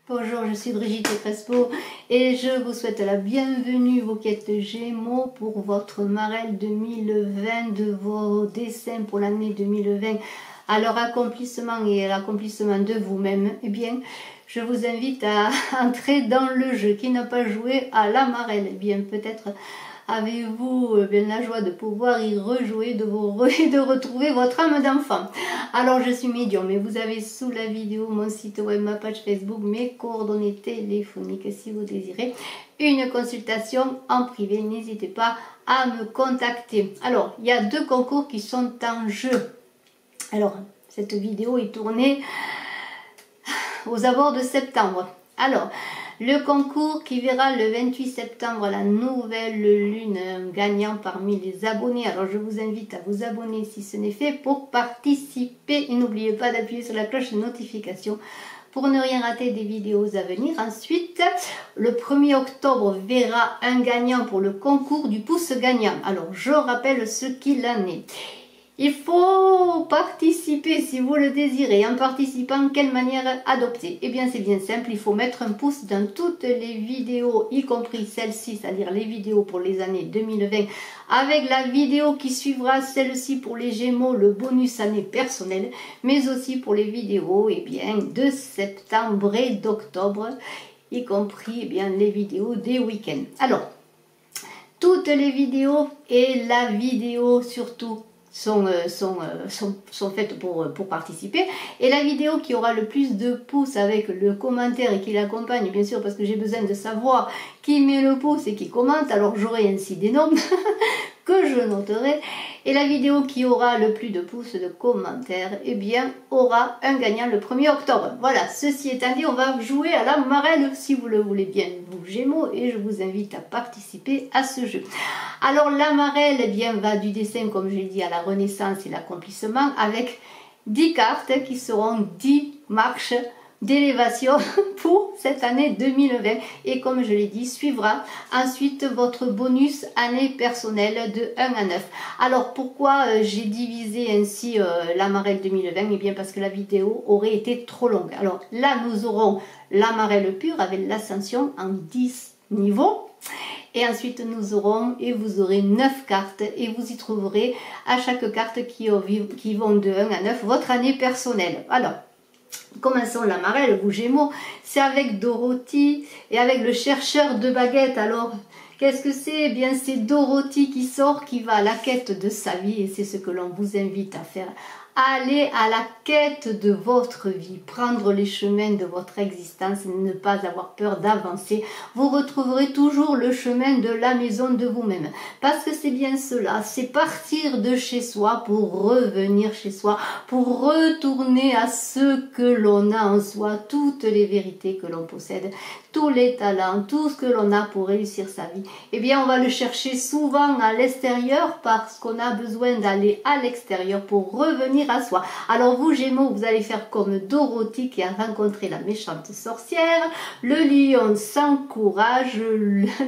Bonjour, je suis Brigitte Crespo et je vous souhaite la bienvenue, vos quêtes Gémeaux, pour votre Marelle 2020, de vos dessins pour l'année 2020 à leur accomplissement et à l'accomplissement de vous-même. Eh bien, je vous invite à entrer dans le jeu. Qui n'a pas joué à la Marelle? Eh bien, peut-être avez-vous bien la joie de pouvoir y rejouer, de retrouver votre âme d'enfant. Alors je suis médium et vous avez sous la vidéo mon site web, ma page Facebook, mes coordonnées téléphoniques si vous désirez une consultation en privé. N'hésitez pas à me contacter. Alors il y a deux concours qui sont en jeu. Alors cette vidéo est tournée aux abords de septembre. Alors le concours qui verra le 28 septembre la nouvelle lune gagnant parmi les abonnés. Alors je vous invite à vous abonner si ce n'est fait pour participer. Et n'oubliez pas d'appuyer sur la cloche de notification pour ne rien rater des vidéos à venir. Ensuite, le 1er octobre verra un gagnant pour le concours du pouce gagnant. Alors je rappelle ce qu'il en est. Il faut participer si vous le désirez. En participant, quelle manière adopter? Eh bien, c'est bien simple. Il faut mettre un pouce dans toutes les vidéos, y compris celle-ci, c'est-à-dire les vidéos pour les années 2020, avec la vidéo qui suivra celle-ci pour les Gémeaux, le bonus année personnelle, mais aussi pour les vidéos bien, de septembre et d'octobre, y compris bien, les vidéos des week-ends. Alors, toutes les vidéos et la vidéo surtout sont faites pour participer, et la vidéo qui aura le plus de pouces avec le commentaire et qui l'accompagne, bien sûr, parce que j'ai besoin de savoir qui met le pouce et qui commente, alors j'aurai ainsi des noms que je noterai, et la vidéo qui aura le plus de pouces de commentaires, eh bien, aura un gagnant le 1er octobre. Voilà, ceci étant dit, on va jouer à la Marelle, si vous le voulez bien, vous Gémeaux, et je vous invite à participer à ce jeu. Alors, la Marelle, eh bien, va du dessin, comme j'ai dit, à la renaissance et l'accomplissement, avec 10 cartes qui seront 10 marches d'élévation pour cette année 2020, et comme je l'ai dit, suivra ensuite votre bonus année personnelle de 1 à 9. Alors pourquoi j'ai divisé ainsi la Marelle 2020? Eh bien parce que la vidéo aurait été trop longue. Alors là nous aurons la Marelle pure avec l'ascension en 10 niveaux. Et ensuite nous aurons, et vous aurez 9 cartes, et vous y trouverez à chaque carte qui vont de 1 à 9 votre année personnelle. Alors commençons la Marelle, vous Gémeaux, c'est avec Dorothy et avec le chercheur de baguettes. Alors, qu'est-ce que c'est? Eh bien, c'est Dorothy qui sort, qui va à la quête de sa vie, et c'est ce que l'on vous invite à faire. Allez à la quête de votre vie, prendre les chemins de votre existence et ne pas avoir peur d'avancer. Vous retrouverez toujours le chemin de la maison de vous-même. Parce que c'est bien cela, c'est partir de chez soi pour revenir chez soi, pour retourner à ce que l'on a en soi, toutes les vérités que l'on possède, tous les talents, tout ce que l'on a pour réussir sa vie. Eh bien, on va le chercher souvent à l'extérieur parce qu'on a besoin d'aller à l'extérieur pour revenir à soi. Alors vous Gémeaux, vous allez faire comme Dorothy qui a rencontré la méchante sorcière, le lion sans courage,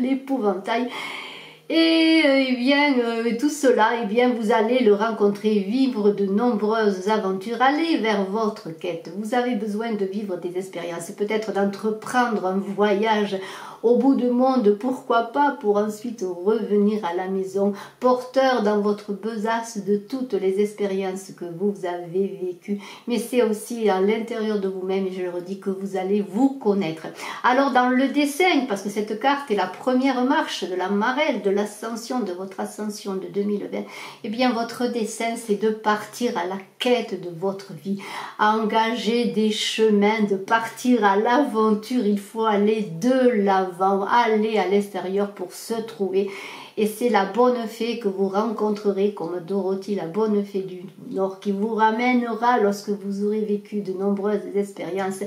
l'épouvantail. Et bien tout cela, bien vous allez le rencontrer, vivre de nombreuses aventures, aller vers votre quête. Vous avez besoin de vivre des expériences, peut-être d'entreprendre un voyage au bout du monde, pourquoi pas, pour ensuite revenir à la maison, porteur dans votre besace de toutes les expériences que vous avez vécues. Mais c'est aussi à l'intérieur de vous-même, et je le redis, que vous allez vous connaître. Alors dans le dessin, parce que cette carte est la première marche de la Marelle, de l'ascension, de votre ascension de 2020, eh bien votre dessin c'est de partir à la quête de votre vie, à engager des chemins, de partir à l'aventure. Il faut aller de l'avant, aller à l'extérieur pour se trouver. Et c'est la bonne fée que vous rencontrerez, comme Dorothy, la bonne fée du Nord, qui vous ramènera, lorsque vous aurez vécu de nombreuses expériences,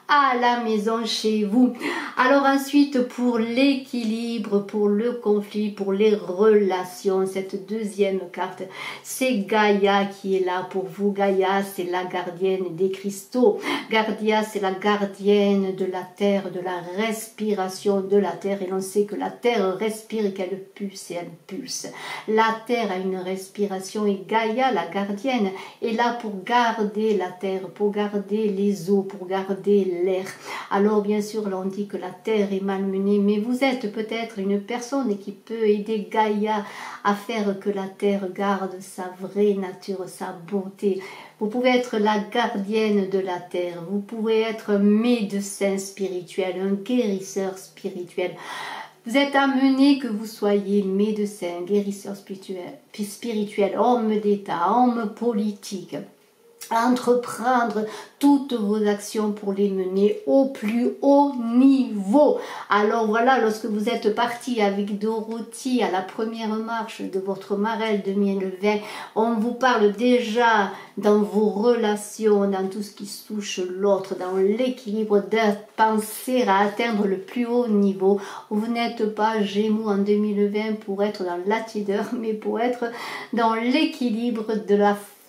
à la maison chez vous. Alors ensuite, pour l'équilibre, pour le conflit, pour les relations, cette deuxième carte, c'est Gaïa qui est là pour vous. Gaïa, c'est la gardienne des cristaux. Gaïa, c'est la gardienne de la terre, de la respiration de la terre. Et l'on sait que la terre respire et qu'elle pulse et elle pulse. La terre a une respiration et Gaïa, la gardienne, est là pour garder la terre, pour garder les eaux, pour garder l'air. Alors bien sûr, là on dit que la terre est malmenée, mais vous êtes peut-être une personne qui peut aider Gaïa à faire que la terre garde sa vraie nature, sa beauté. Vous pouvez être la gardienne de la terre, vous pouvez être un médecin spirituel, un guérisseur spirituel. Vous êtes amené que vous soyez médecin, guérisseur spirituel, homme d'État, homme politique, à entreprendre toutes vos actions pour les mener au plus haut niveau. Alors voilà, lorsque vous êtes parti avec Dorothy à la première marche de votre Marelle 2020, on vous parle déjà dans vos relations, dans tout ce qui touche l'autre, dans l'équilibre de penser à atteindre le plus haut niveau. Vous n'êtes pas Gémeaux en 2020 pour être dans l'attitude, mais pour être dans l'équilibre de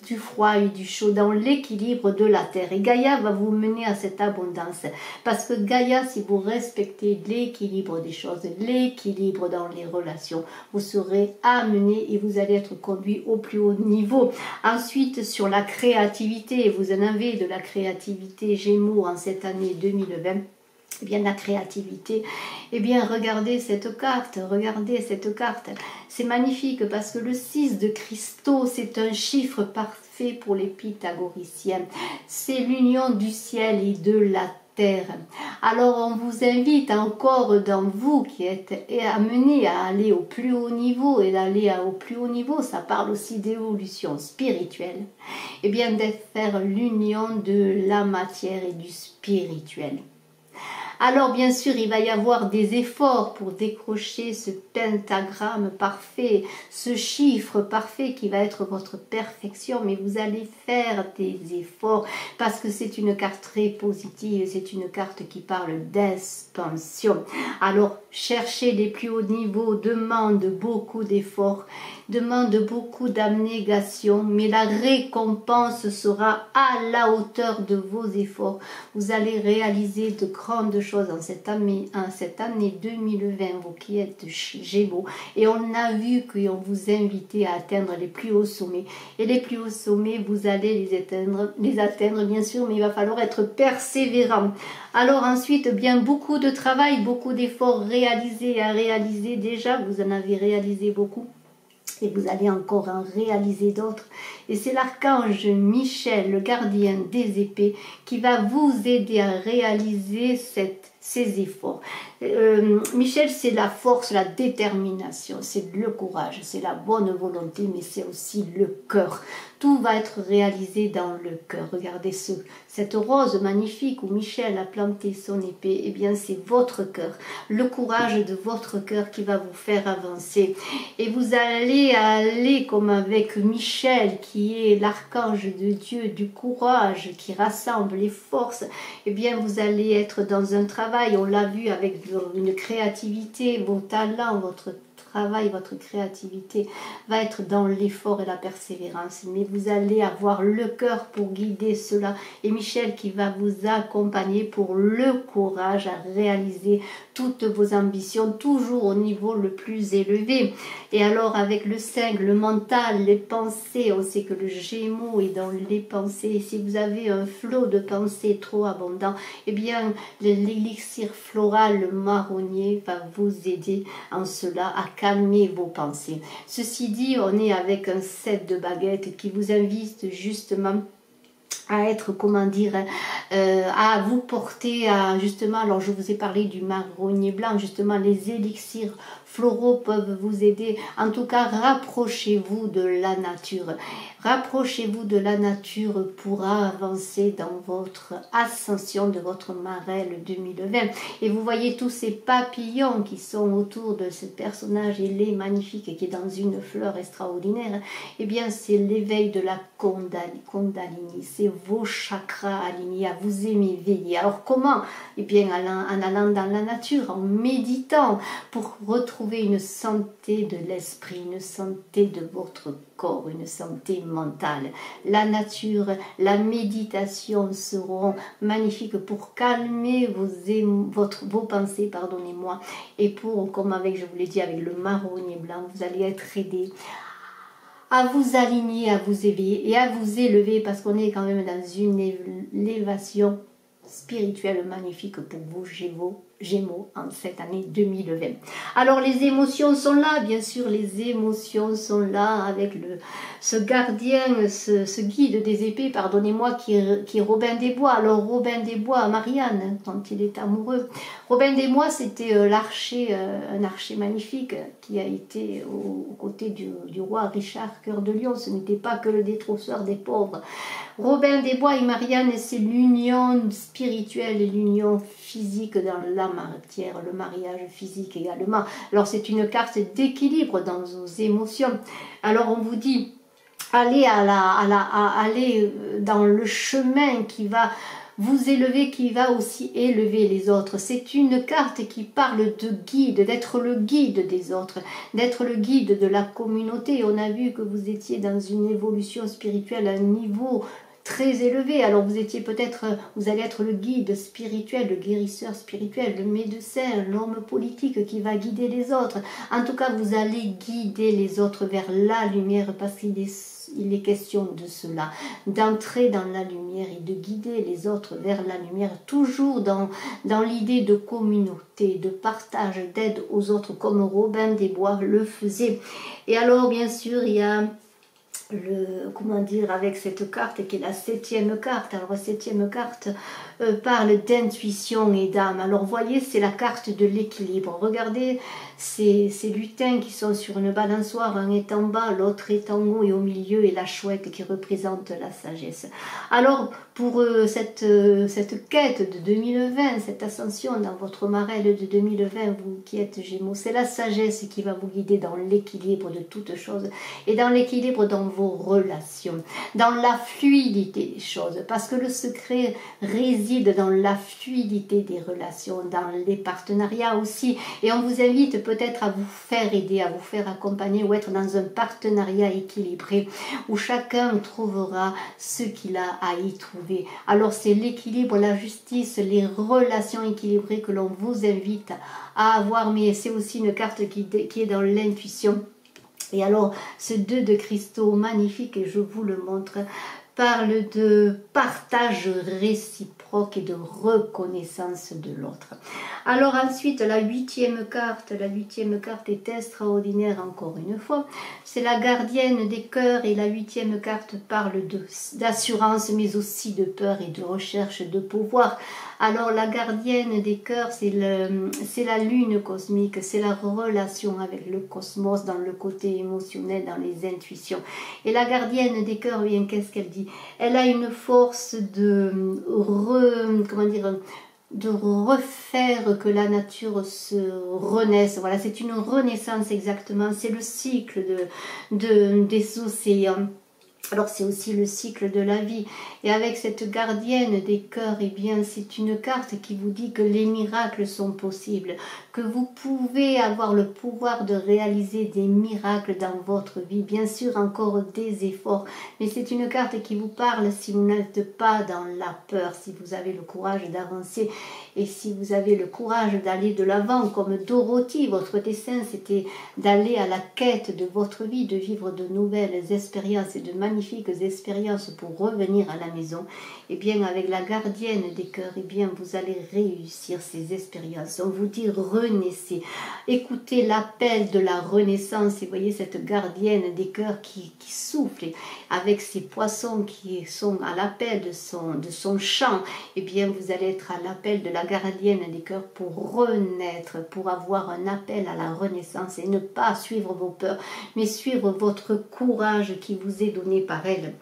du froid et du chaud, dans l'équilibre de la terre. Et Gaïa va vous mener à cette abondance. Parce que Gaïa, si vous respectez l'équilibre des choses, l'équilibre dans les relations, vous serez amené et vous allez être conduit au plus haut niveau. Ensuite, sur la créativité, vous en avez de la créativité Gémeaux en cette année 2020. Eh bien, la créativité, eh bien, regardez cette carte, c'est magnifique parce que le 6 de cristaux, c'est un chiffre parfait pour les pythagoriciens, c'est l'union du ciel et de la terre. Alors, on vous invite encore dans vous qui êtes amenés à aller au plus haut niveau, et d'aller au plus haut niveau, ça parle aussi d'évolution spirituelle, eh bien, de faire l'union de la matière et du spirituel. Alors bien sûr, il va y avoir des efforts pour décrocher ce pentagramme parfait, ce chiffre parfait qui va être votre perfection, mais vous allez faire des efforts parce que c'est une carte très positive, c'est une carte qui parle d'expansion. Alors, chercher les plus hauts niveaux demande beaucoup d'efforts, demande beaucoup d'abnégation, mais la récompense sera à la hauteur de vos efforts. Vous allez réaliser de grandes choses en cette année 2020, vous qui êtes Gémeaux. Et on a vu qu'on vous invitait à atteindre les plus hauts sommets. Et les plus hauts sommets, vous allez les atteindre bien sûr, mais il va falloir être persévérant. Alors ensuite, bien beaucoup de travail, beaucoup d'efforts réalisés à réaliser déjà. Vous en avez réalisé beaucoup. Et vous allez encore en réaliser d'autres. Et c'est l'archange Michel, le gardien des épées, qui va vous aider à réaliser ces efforts. Michel, c'est la force, la détermination, c'est le courage, c'est la bonne volonté, mais c'est aussi le cœur. Tout va être réalisé dans le cœur. Regardez cette rose magnifique où Michel a planté son épée. Eh bien, c'est votre cœur, le courage de votre cœur qui va vous faire avancer. Et vous allez aller comme avec Michel, qui est l'archange de Dieu, du courage, qui rassemble les forces. Eh bien, vous allez être dans un travail, on l'a vu avec une créativité, vos talents, votre travail, votre créativité va être dans l'effort et la persévérance, mais vous allez avoir le cœur pour guider cela, et Michel qui va vous accompagner pour le courage à réaliser toutes vos ambitions, toujours au niveau le plus élevé. Et alors avec le 5, le mental, les pensées, on sait que le Gémeaux est dans les pensées. Si vous avez un flot de pensées trop abondant, eh bien l'élixir floral, le marronnier va vous aider en cela à calmer vos pensées. Ceci dit, on est avec un 7 de baguettes qui vous invite justement à être, comment dire, à vous porter à, justement, alors je vous ai parlé du marronnier blanc, justement les élixirs floraux peuvent vous aider. En tout cas, rapprochez-vous de la nature. Rapprochez-vous de la nature pour avancer dans votre ascension de votre Marelle 2020. Et vous voyez tous ces papillons qui sont autour de ce personnage, il est magnifique, qui est dans une fleur extraordinaire. Eh bien, c'est l'éveil de la Kundalini, c'est vos chakras alignés, à vous aimer veiller. Alors comment? Eh bien, en allant dans la nature, en méditant, pour retrouver une santé de l'esprit, une santé de votre corps, une santé mentale. La nature, la méditation seront magnifiques pour calmer vos pensées, pardonnez-moi, et pour, comme avec, je vous l'ai dit, avec le marronnier blanc, vous allez être aidé à vous aligner, à vous éveiller et à vous élever, parce qu'on est quand même dans une élévation spirituelle magnifique pour vous, Gémeaux, en cette année 2020. Alors les émotions sont là, bien sûr, les émotions sont là avec ce gardien, ce guide des épées, pardonnez-moi, qui est Robin des Bois. Alors Robin des Bois, Marianne, dont il est amoureux. Robin des Bois, c'était l'archer, un archer magnifique qui a été aux côtés du roi Richard Cœur de Lion. Ce n'était pas que le détrousseur des pauvres. Robin des Bois et Marianne, c'est l'union spirituelle et l'union physique dans la matière, le mariage physique également. Alors c'est une carte d'équilibre dans vos émotions. Alors on vous dit, allez allez dans le chemin qui va vous élever, qui va aussi élever les autres. C'est une carte qui parle de guide, d'être le guide des autres, d'être le guide de la communauté. On a vu que vous étiez dans une évolution spirituelle à un niveau très élevé. Alors vous étiez peut-être, vous allez être le guide spirituel, le guérisseur spirituel, le médecin, l'homme politique qui va guider les autres. En tout cas, vous allez guider les autres vers la lumière parce qu'il est question de cela, d'entrer dans la lumière et de guider les autres vers la lumière, toujours dans l'idée de communauté, de partage, d'aide aux autres, comme Robin des Bois le faisait. Et alors, bien sûr, il y a comment dire, avec cette carte qui est la 7e carte. Alors la 7e carte parle d'intuition et d'âme. Alors voyez, c'est la carte de l'équilibre. Regardez ces lutins qui sont sur une balançoire, un est en bas, l'autre est en haut et au milieu est la chouette qui représente la sagesse. Alors pour cette quête de 2020, cette ascension dans votre marelle de 2020, vous qui êtes Gémeaux, c'est la sagesse qui va vous guider dans l'équilibre de toutes choses et dans l'équilibre dans vos relations, dans la fluidité des choses, parce que le secret réside dans la fluidité des relations, dans les partenariats aussi, et on vous invite peut-être à vous faire aider, à vous faire accompagner ou être dans un partenariat équilibré où chacun trouvera ce qu'il a à y trouver. Alors c'est l'équilibre, la justice, les relations équilibrées que l'on vous invite à avoir, mais c'est aussi une carte qui est dans l'intuition. Et alors, ce 2 de cristaux magnifique, et je vous le montre, parle de partage réciproque et de reconnaissance de l'autre. Alors ensuite, la 8e carte est extraordinaire encore une fois. C'est la gardienne des cœurs et la 8e carte parle d'assurance, mais aussi de peur et de recherche de pouvoir. Alors la gardienne des cœurs, c'est la lune cosmique, c'est la relation avec le cosmos dans le côté émotionnel, dans les intuitions. Et la gardienne des cœurs, bien, qu'est-ce qu'elle dit? Elle a une force de refaire que la nature se renaisse. Voilà, c'est une renaissance exactement, c'est le cycle des océans. Alors c'est aussi le cycle de la vie. Et avec cette gardienne des cœurs, eh bien c'est une carte qui vous dit que les miracles sont possibles, que vous pouvez avoir le pouvoir de réaliser des miracles dans votre vie. Bien sûr, encore des efforts, mais c'est une carte qui vous parle si vous n'êtes pas dans la peur, si vous avez le courage d'avancer et si vous avez le courage d'aller de l'avant, comme Dorothy, votre dessein c'était d'aller à la quête de votre vie, de vivre de nouvelles expériences et de magnifiques expériences pour revenir à la maison. Et bien avec la gardienne des cœurs, et bien vous allez réussir ces expériences. On vous dit renaissez, écoutez l'appel de la renaissance et voyez cette gardienne des cœurs qui souffle avec ses poissons qui sont à l'appel de son chant. Et bien vous allez être à l'appel de la gardienne des cœurs pour renaître, pour avoir un appel à la renaissance et ne pas suivre vos peurs, mais suivre votre courage qui vous est donné par elle.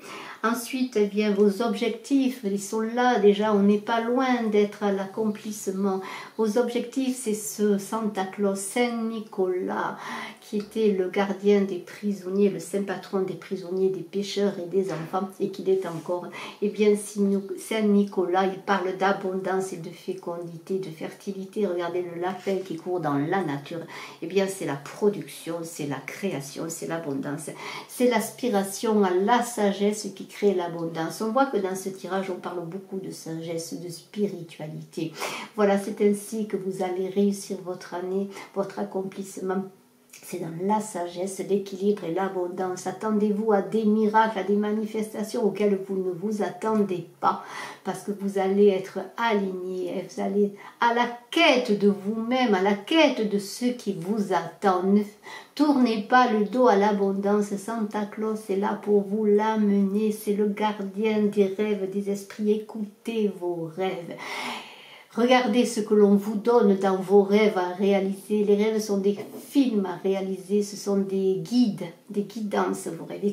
Ensuite, eh bien, vos objectifs, ils sont là déjà, on n'est pas loin d'être à l'accomplissement. Vos objectifs, c'est ce Santa Claus, Saint Nicolas, qui était le gardien des prisonniers, le saint patron des prisonniers, des pécheurs et des enfants, et qu'il est encore. Eh bien, Saint Nicolas, il parle d'abondance et de fécondité, de fertilité. Regardez le lapin qui court dans la nature. Eh bien, c'est la production, c'est la création, c'est l'abondance. C'est l'aspiration à la sagesse qui crée l'abondance. On voit que dans ce tirage, on parle beaucoup de sagesse, de spiritualité. Voilà, c'est ainsi que vous allez réussir votre année, votre accomplissement. C'est dans la sagesse, l'équilibre et l'abondance. Attendez-vous à des miracles, à des manifestations auxquelles vous ne vous attendez pas. Parce que vous allez être aligné, vous allez à la quête de vous-même, à la quête de ceux qui vous attendent. Ne tournez pas le dos à l'abondance. Santa Claus est là pour vous l'amener. C'est le gardien des rêves, des esprits. Écoutez vos rêves. Regardez ce que l'on vous donne dans vos rêves à réaliser. Les rêves sont des films à réaliser, ce sont des guides, des guidances. Vos rêves,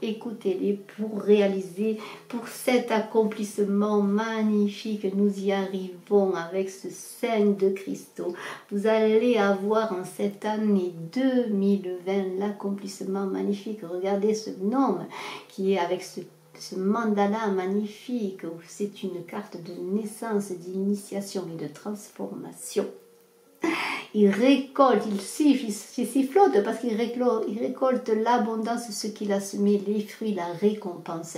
écoutez-les pour réaliser, pour cet accomplissement magnifique. Nous y arrivons avec ce Saint de cristaux. Vous allez avoir en cette année 2020 l'accomplissement magnifique. Regardez ce gnome qui est avec ce mandala magnifique, c'est une carte de naissance, d'initiation et de transformation. Il récolte, il sifflote parce qu'il récolte l'abondance, ce qu'il a semé, les fruits, la récompense.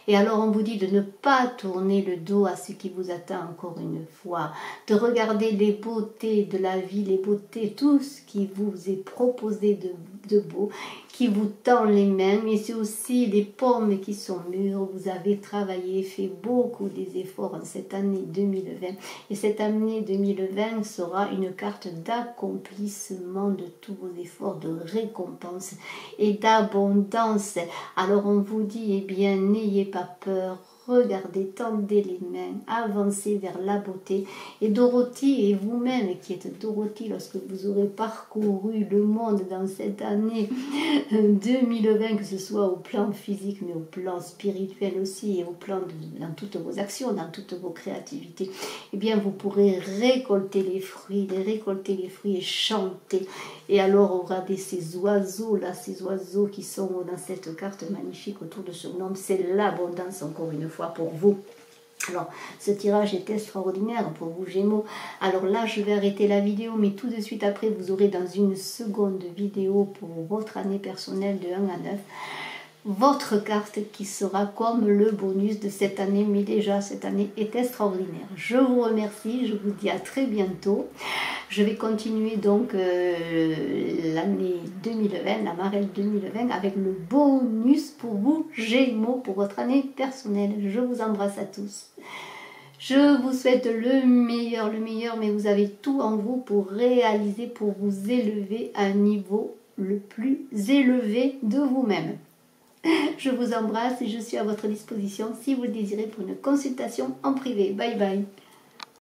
Et alors on vous dit de ne pas tourner le dos à ce qui vous attend encore une fois, de regarder les beautés de la vie, les beautés, tout ce qui vous est proposé de beau, qui vous tend les mains, mais c'est aussi les pommes qui sont mûres. Vous avez travaillé, fait beaucoup des efforts en cette année 2020. Et cette année 2020 sera une carte d'accomplissement de tous vos efforts, de récompense et d'abondance. Alors on vous dit, eh bien, n'ayez pas peur. Regardez, tendez les mains, avancez vers la beauté. Et Dorothy, et vous-même qui êtes Dorothy, lorsque vous aurez parcouru le monde dans cette année 2020, que ce soit au plan physique, mais au plan spirituel aussi, et au plan dans toutes vos actions, dans toutes vos créativités, eh bien vous pourrez récolter les fruits et chanter. Et alors on aura ces oiseaux là, ces oiseaux qui sont dans cette carte magnifique autour de ce nom. C'est l'abondance encore une fois pour vous. Alors, ce tirage est extraordinaire pour vous Gémeaux. Alors là, je vais arrêter la vidéo, mais tout de suite après, vous aurez dans une seconde vidéo pour votre année personnelle de 1 à 9, votre carte qui sera comme le bonus de cette année. Mais déjà, cette année est extraordinaire. Je vous remercie, je vous dis à très bientôt. Je vais continuer donc l'année 2020, la Marelle 2020, avec le bonus pour vous Gémeaux, pour votre année personnelle. Je vous embrasse à tous. Je vous souhaite le meilleur, mais vous avez tout en vous pour réaliser, pour vous élever à un niveau le plus élevé de vous-même. Je vous embrasse et je suis à votre disposition si vous le désirez pour une consultation en privé. Bye bye.